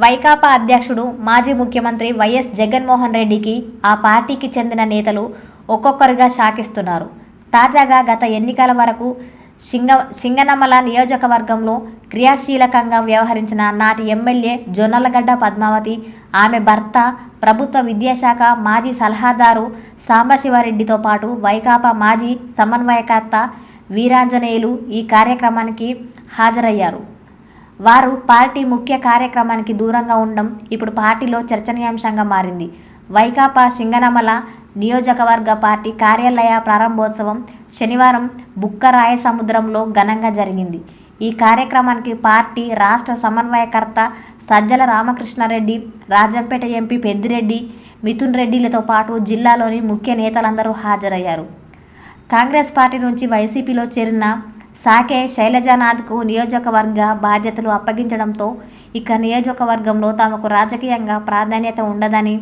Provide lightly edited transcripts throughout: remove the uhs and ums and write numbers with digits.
వైకాపా అధ్యక్షుడు మాజీ ముఖ్యమంత్రి వైఎస్ జగన్మోహన్ రెడ్డికి ఆ పార్టీకి చెందిన నేతలు ఒక్కొక్కరుగా షాకిస్తున్నారు. తాజాగా గత ఎన్నికల వరకు సింగనమల నియోజకవర్గంలో క్రియాశీలకంగా వ్యవహరించిన నాటి ఎమ్మెల్యే జొన్నలగడ్డ పద్మావతి, ఆమె భర్త ప్రభుత్వ విద్యాశాఖ మాజీ సలహాదారు సాంబశివరెడ్డితో పాటు వైకాపా మాజీ సమన్వయకర్త వీరాంజనేయులు ఈ కార్యక్రమానికి హాజరయ్యారు. వారు పార్టీ ముఖ్య కార్యక్రమానికి దూరంగా ఉండడం ఇప్పుడు పార్టీలో చర్చనీయాంశంగా మారింది. వైకాపా సింగనమల నియోజకవర్గ పార్టీ కార్యాలయ ప్రారంభోత్సవం శనివారం బుక్కరాయసముద్రంలో ఘనంగా జరిగింది. ఈ కార్యక్రమానికి పార్టీ రాష్ట్ర సమన్వయకర్త సజ్జల రామకృష్ణారెడ్డి, రాజంపేట ఎంపీ పెద్దిరెడ్డి, మిథున్ రెడ్డిలతో పాటు జిల్లాలోని ముఖ్య నేతలందరూ హాజరయ్యారు. కాంగ్రెస్ పార్టీ నుంచి వైసీపీలో చేరిన సాకే శైలజానాథ్కు నియోజకవర్గ బాధ్యతలు అప్పగించడంతో ఇక నియోజకవర్గంలో తమకు రాజకీయంగా ప్రాధాన్యత ఉండదని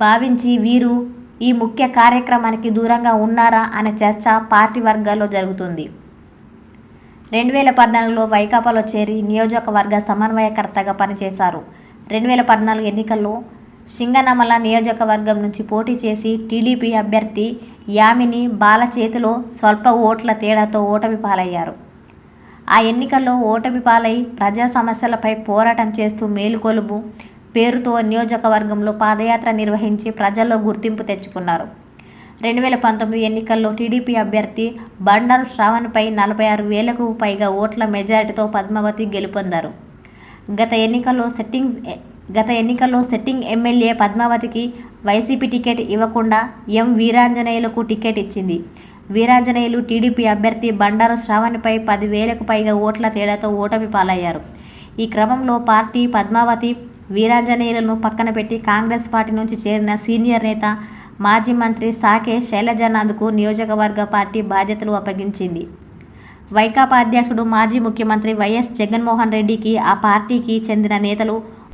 భావించి వీరు ఈ ముఖ్య కార్యక్రమానికి దూరంగా ఉన్నారా అనే చర్చ పార్టీ వర్గాల్లో జరుగుతుంది. 2014లో వైకాపాలో చేరి నియోజకవర్గ సమన్వయకర్తగా పనిచేశారు. 2014 ఎన్నికల్లో సింగనమల నియోజకవర్గం నుంచి పోటీ చేసి టీడీపీ అభ్యర్థి యామిని బాల చేతిలో స్వల్ప ఓట్ల తేడాతో ఓటమి పాలయ్యారు. ఆ ఎన్నికల్లో ఓటమి పాలై ప్రజా సమస్యలపై పోరాటం చేస్తూ మేలుకొలుపు పేరుతో నియోజకవర్గంలో పాదయాత్ర నిర్వహించి ప్రజల్లో గుర్తింపు తెచ్చుకున్నారు. 2019 ఎన్నికల్లో టీడీపీ అభ్యర్థి బండారు శ్రావణ్పై 46,000కు పైగా ఓట్ల మెజారిటీతో పద్మావతి గెలుపొందారు. గత ఎన్నికల్లో సిట్టింగ్ ఎమ్మెల్యే పద్మావతికి వైసీపీ టికెట్ ఇవ్వకుండా ఎం వీరాంజనేయులకు టికెట్ ఇచ్చింది. వీరాంజనేయులు టీడీపీ అభ్యర్థి బండారు శ్రావణ్పై 10,000కు పైగా ఓట్ల తేడాతో ఓటమి పాలయ్యారు. ఈ క్రమంలో పార్టీ పద్మావతి, వీరాంజనేయులను పక్కన పెట్టి కాంగ్రెస్ పార్టీ నుంచి చేరిన సీనియర్ నేత మాజీ మంత్రి సాకే శైలజానాథ్కు నియోజకవర్గ పార్టీ బాధ్యతలు అప్పగించింది. వైకాపా అధ్యక్షుడు మాజీ ముఖ్యమంత్రి వైఎస్ జగన్మోహన్ రెడ్డికి ఆ పార్టీకి చెందిన నేతలు